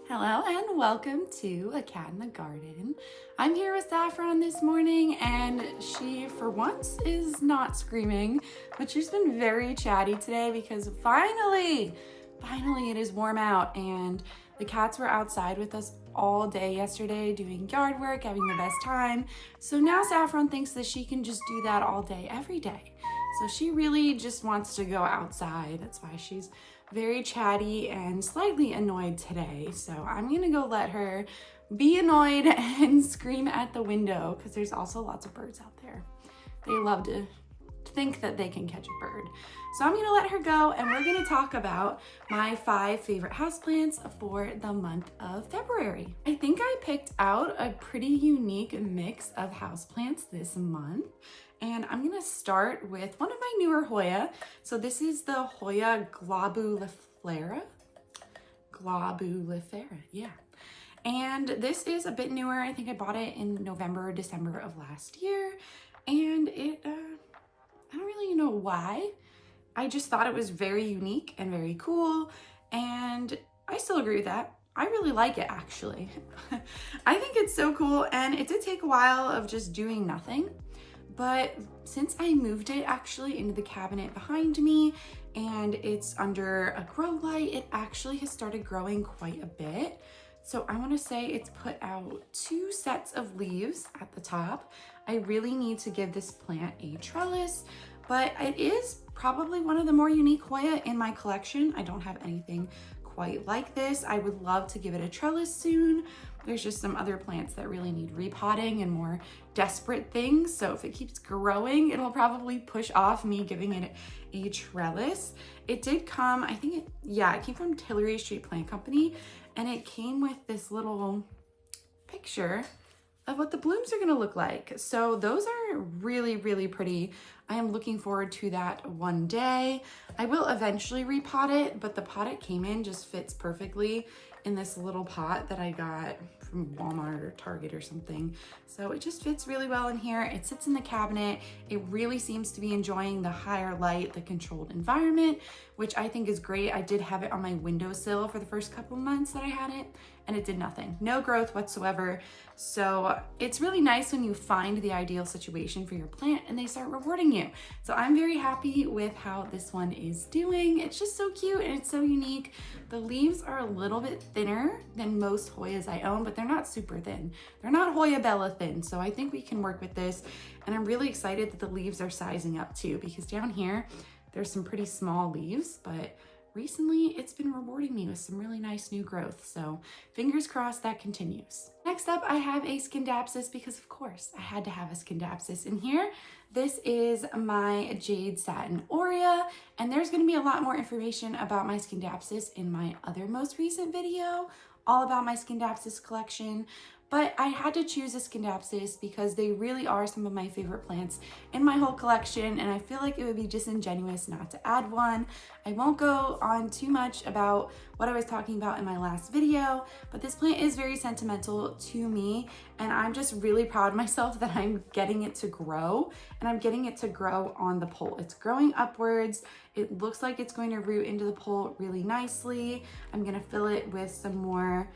Hello and welcome to A Cat in the Garden. I'm here with Saffron this morning and she, for once, is not screaming, but she's been very chatty today because finally it is warm out and the cats were outside with us all day yesterday doing yard work, having the best time. So now Saffron thinks that she can just do that all day, every day. So she really just wants to go outside. That's why she's very chatty and slightly annoyed today. So I'm gonna go let her be annoyed and scream at the window because there's also lots of birds out there. They love to think that they can catch a bird. So I'm gonna let her go and we're gonna talk about my 5 favorite houseplants for the month of February. I think I picked out a pretty unique mix of houseplants this month. And I'm gonna start with one of my newer Hoya. So this is the Hoya globulifera. Globulifera, yeah. And this is a bit newer. I think I bought it in November or December of last year. And it, I don't really know why. I just thought it was very unique and very cool. And I still agree with that. I really like it actually. I think it's so cool, and it did take a while of just doing nothing. But since I moved it actually into the cabinet behind me and it's under a grow light, it actually has started growing quite a bit. So I want to say it's put out 2 sets of leaves at the top. I really need to give this plant a trellis, but it is probably one of the more unique Hoya in my collection. I don't have anything quite like this. I would love to give it a trellis soon. There's just some other plants that really need repotting and more desperate things. So if it keeps growing, it'll probably push off me giving it a trellis. It did come, I think it came from Tillery Street Plant Company, and it came with this little picture of what the blooms are gonna look like. So those are really, really pretty. I am looking forward to that one day. I will eventually repot it, but the pot it came in just fits perfectly in this little pot that I got from Walmart or Target or something. So it just fits really well in here. It sits in the cabinet. It really seems to be enjoying the higher light, the controlled environment, which I think is great. I did have it on my windowsill for the first couple months that I had it, and it did nothing. No growth whatsoever. So it's really nice when you find the ideal situation for your plant and they start rewarding you. So I'm very happy with how this one is doing. It's just so cute and it's so unique. The leaves are a little bit thinner than most Hoyas I own, but they're not super thin. They're not Hoya Bella thin, so I think we can work with this. And I'm really excited that the leaves are sizing up too, because down here, there's some pretty small leaves, but recently it's been rewarding me with some really nice new growth. So fingers crossed that continues. Next up, I have a Scindapsus because of course I had to have a Scindapsus in here. This is my Jade Satin Aurea, and there's gonna be a lot more information about my Scindapsus in my other most recent video, all about my Scindapsus collection. But I had to choose a Scindapsus because they really are some of my favorite plants in my whole collection, and I feel like it would be disingenuous not to add one. I won't go on too much about what I was talking about in my last video, but this plant is very sentimental to me, and I'm just really proud of myself that I'm getting it to grow, and I'm getting it to grow on the pole. It's growing upwards. It looks like it's going to root into the pole really nicely. I'm gonna fill it with some more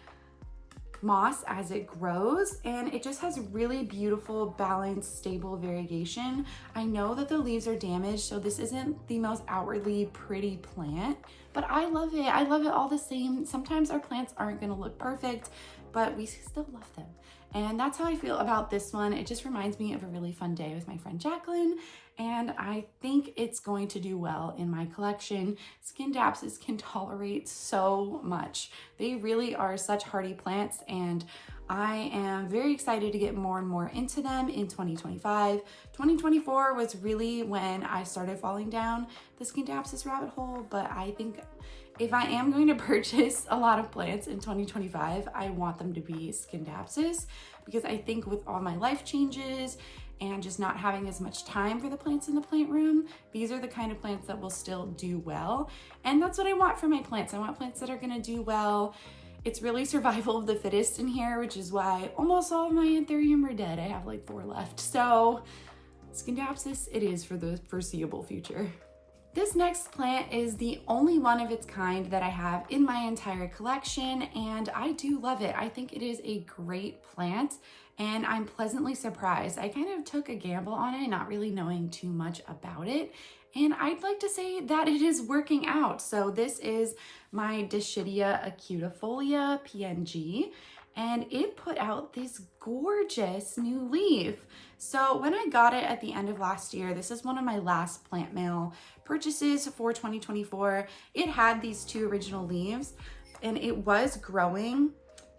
moss as it grows, and it just has really beautiful, balanced, stable variegation. I know that the leaves are damaged, so this isn't the most outwardly pretty plant, but I love it. I love it all the same. Sometimes our plants aren't gonna look perfect, but we still love them. And that's how I feel about this one. It just reminds me of a really fun day with my friend Jacqueline, and I think it's going to do well in my collection. Scindapsus can tolerate so much. They really are such hardy plants, and I am very excited to get more and more into them in 2025. 2024 was really when I started falling down the Scindapsus rabbit hole, but I think if I am going to purchase a lot of plants in 2025, I want them to be Scindapsus, because I think with all my life changes and just not having as much time for the plants in the plant room, these are the kind of plants that will still do well. And that's what I want for my plants. I want plants that are gonna do well. It's really survival of the fittest in here, which is why almost all of my anthurium are dead. I have like 4 left. So Scindapsus it is for the foreseeable future. This next plant is the only one of its kind that I have in my entire collection, and I do love it. I think it is a great plant, and I'm pleasantly surprised. I kind of took a gamble on it, not really knowing too much about it, and I'd like to say that it is working out. So this is my Dischidia acutifolia PNG, and it put out this gorgeous new leaf. So when I got it at the end of last year, this is one of my last plant mail purchases for 2024. It had these 2 original leaves and it was growing.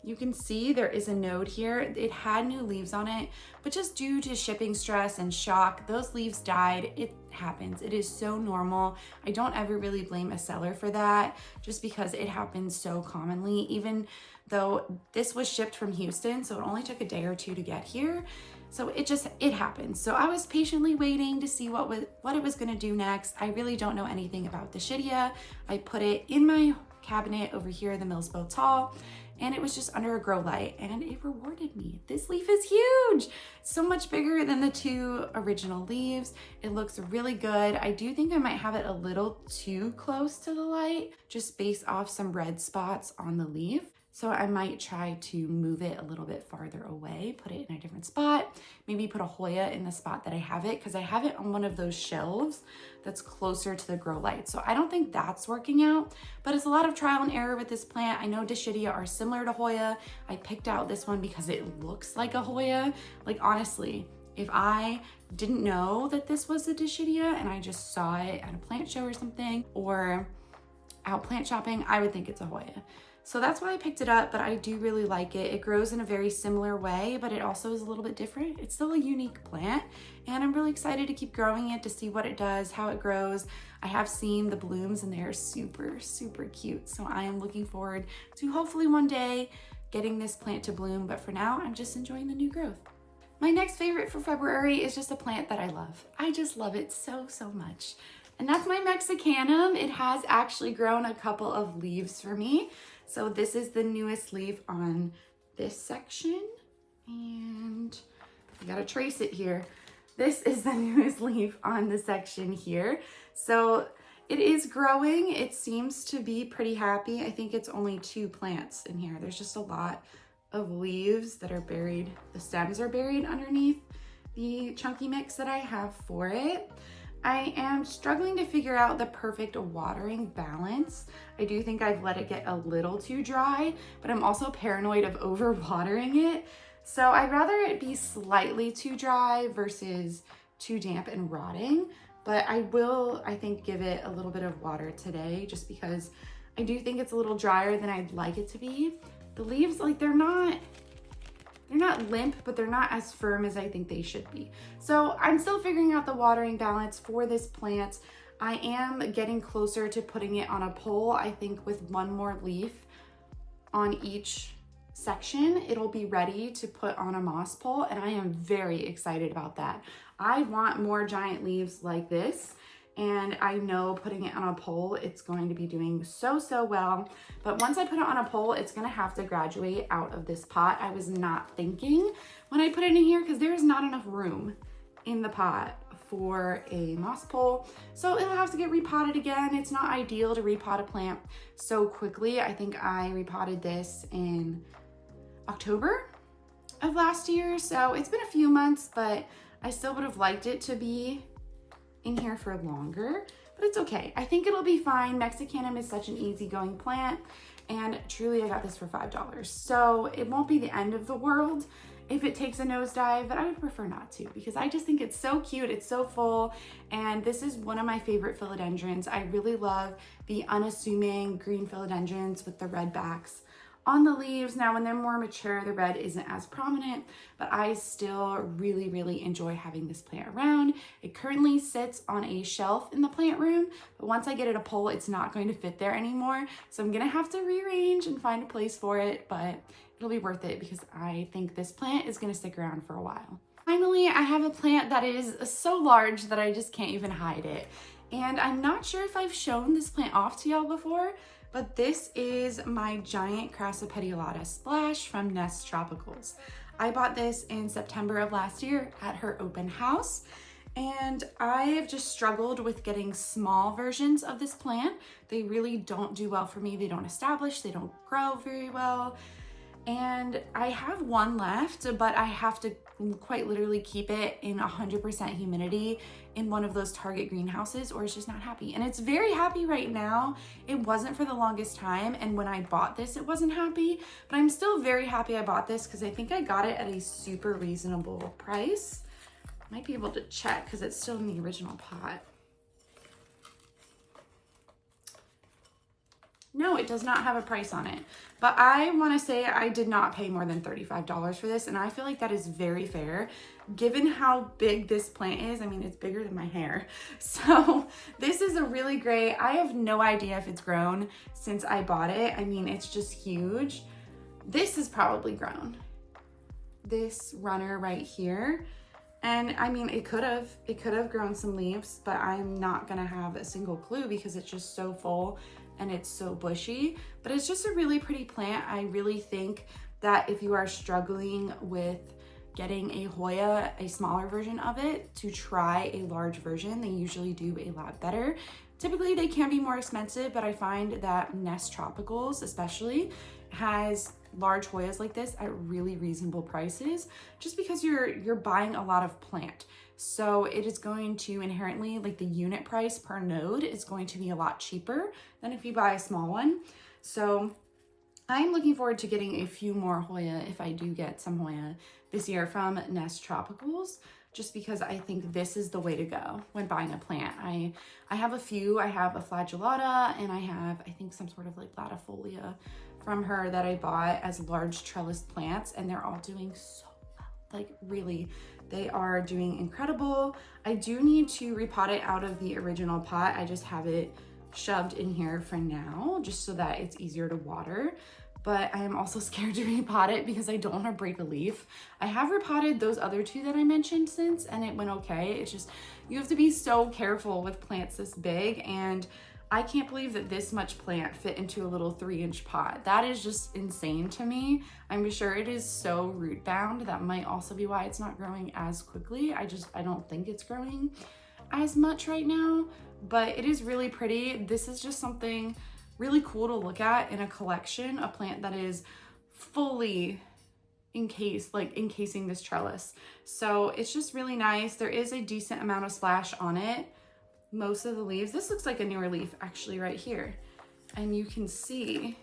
You can see there is a node here. It had new leaves on it, but just due to shipping stress and shock, those leaves died. It happens. It is so normal. I don't ever really blame a seller for that, just because it happens so commonly, even though this was shipped from Houston, so it only took a day or 2 to get here. So it happens. So I was patiently waiting to see what it was gonna do next. I really don't know anything about Dischidia. I put it in my cabinet over here in the Millsbo Tall, and it was just under a grow light, and it rewarded me. This leaf is huge, so much bigger than the 2 original leaves. It looks really good. I do think I might have it a little too close to the light, just based off some red spots on the leaf. So I might try to move it a little bit farther away, put it in a different spot, maybe put a Hoya in the spot that I have it, because I have it on one of those shelves that's closer to the grow light. So I don't think that's working out, but it's a lot of trial and error with this plant. I know Dischidia are similar to Hoya. I picked out this one because it looks like a Hoya. Like, honestly, if I didn't know that this was a Dischidia and I just saw it at a plant show or something, or out plant shopping, I would think it's a Hoya. So that's why I picked it up, but I do really like it. It grows in a very similar way, but it also is a little bit different. It's still a unique plant, and I'm really excited to keep growing it, to see what it does, how it grows. I have seen the blooms and they're super, super cute. So I am looking forward to hopefully one day getting this plant to bloom, but for now, I'm just enjoying the new growth. My next favorite for February is just a plant that I love. I just love it so, so much. And that's my Mexicanum. It has actually grown a couple of leaves for me. So this is the newest leaf on this section, and I gotta trace it here. This is the newest leaf on the section here. So it is growing. It seems to be pretty happy. I think it's only 2 plants in here. There's just a lot of leaves that are buried. The stems are buried underneath the chunky mix that I have for it. I am struggling to figure out the perfect watering balance. I do think I've let it get a little too dry, but I'm also paranoid of over watering it. So I'd rather it be slightly too dry versus too damp and rotting. But I will, I think, give it a little bit of water today, just because I do think it's a little drier than I'd like it to be. The leaves, like, they're not limp, but they're not as firm as I think they should be. So I'm still figuring out the watering balance for this plant. I am getting closer to putting it on a pole. I think with 1 more leaf on each section, it'll be ready to put on a moss pole, and I am very excited about that. I want more giant leaves like this, and I know putting it on a pole, it's going to be doing so, so well. But once I put it on a pole, it's gonna have to graduate out of this pot. I was not thinking when I put it in here, because there's not enough room in the pot for a moss pole. So it'll have to get repotted again. It's not ideal to repot a plant so quickly. I think I repotted this in October of last year. So it's been a few months, but I still would have liked it to be in here for longer, but it's okay. I think it'll be fine. Mexicanum is such an easygoing plant, and truly I got this for $5. So it won't be the end of the world if it takes a nosedive, but I would prefer not to, because I just think it's so cute. It's so full, and this is one of my favorite philodendrons. I really love the unassuming green philodendrons with the red backs on the leaves. Now, when they're more mature, the red isn't as prominent, but I still really, really enjoy having this plant around. It currently sits on a shelf in the plant room, but once I get it a pole, it's not going to fit there anymore. So I'm gonna have to rearrange and find a place for it, but it'll be worth it because I think this plant is gonna stick around for a while. Finally, I have a plant that is so large that I just can't even hide it. And I'm not sure if I've shown this plant off to y'all before, but this is my giant Crassipediolata splash from Nest Tropicals. I bought this in September of last year at her open house, And I've just struggled with getting small versions of this plant. They really don't do well for me. They don't establish, they don't grow very well. And I have one left, but I have to quite literally keep it in 100% humidity in one of those Target greenhouses, or it's just not happy. And it's very happy right now. It wasn't for the longest time, and when I bought this, it wasn't happy, but I'm still very happy I bought this because I think I got it at a super reasonable price. Might be able to check because it's still in the original pot. No, it does not have a price on it, but I want to say I did not pay more than $35 for this, and I feel like that is very fair given how big this plant is. I mean, it's bigger than my hair. So this is a really great, I have no idea if it's grown since I bought it. I mean, it's just huge. This is probably grown. This runner right here. And I mean, it could have grown some leaves, but I'm not gonna have a single clue because it's just so full and it's so bushy. But it's just a really pretty plant. I really think that if you are struggling with getting a Hoya, a smaller version of it, to try a large version. They usually do a lot better. Typically they can be more expensive, but I find that Nest Tropicals especially has large Hoyas like this at really reasonable prices, just because you're buying a lot of plant. So it is going to inherently, like the unit price per node is going to be a lot cheaper than if you buy a small one. So I'm looking forward to getting a few more Hoya, if I do get some Hoya this year, from Nest Tropicals, just because I think this is the way to go when buying a plant. I have a few. I have a flagellata, and I have, I think, some sort of like latifolia from her that I bought as large trellis plants, and they're all doing so well. Like really, they are doing incredible. I do need to repot it out of the original pot. I just have it shoved in here for now, just so that it's easier to water. But I am also scared to repot it because I don't want to break a leaf. I have repotted those other two that I mentioned since, and it went okay. It's just, you have to be so careful with plants this big, and I can't believe that this much plant fit into a little 3-inch pot. That is just insane to me. I'm sure it is so root bound. That might also be why it's not growing as quickly. I don't think it's growing as much right now, but it is really pretty. This is just something really cool to look at in a collection, a plant that is fully encasing this trellis. So it's just really nice. There is a decent amount of splash on it. Most of the leaves, this looks like a newer leaf actually right here. And you can see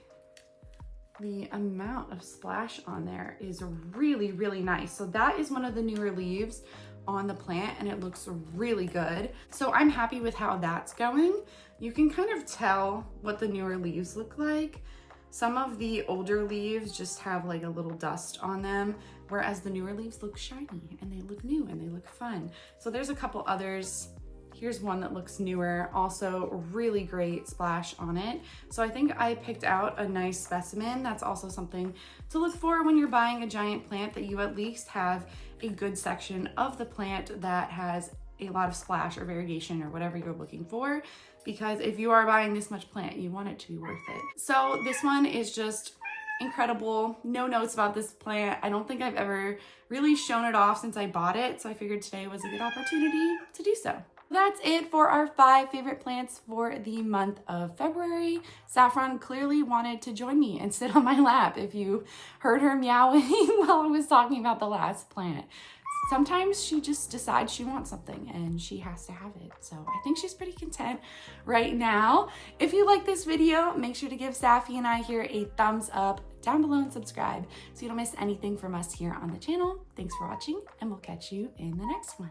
the amount of splash on there is really, really nice. So that is one of the newer leaves on the plant, and it looks really good. So I'm happy with how that's going. You can kind of tell what the newer leaves look like. Some of the older leaves just have like a little dust on them, whereas the newer leaves look shiny and they look new and they look fun. So there's a couple others. Here's one that looks newer, also really great splash on it. So I think I picked out a nice specimen. That's also something to look for when you're buying a giant plant, that you at least have a good section of the plant that has a lot of splash or variegation or whatever you're looking for, because if you are buying this much plant, you want it to be worth it. So this one is just incredible. No notes about this plant. I don't think I've ever really shown it off since I bought it, so I figured today was a good opportunity to do so. That's it for our 5 favorite plants for the month of February. Saffron clearly wanted to join me and sit on my lap if you heard her meowing while I was talking about the last plant. Sometimes she just decides she wants something and she has to have it. So I think she's pretty content right now. If you like this video, make sure to give Safi and I here a thumbs up down below and subscribe so you don't miss anything from us here on the channel. Thanks for watching, and we'll catch you in the next one.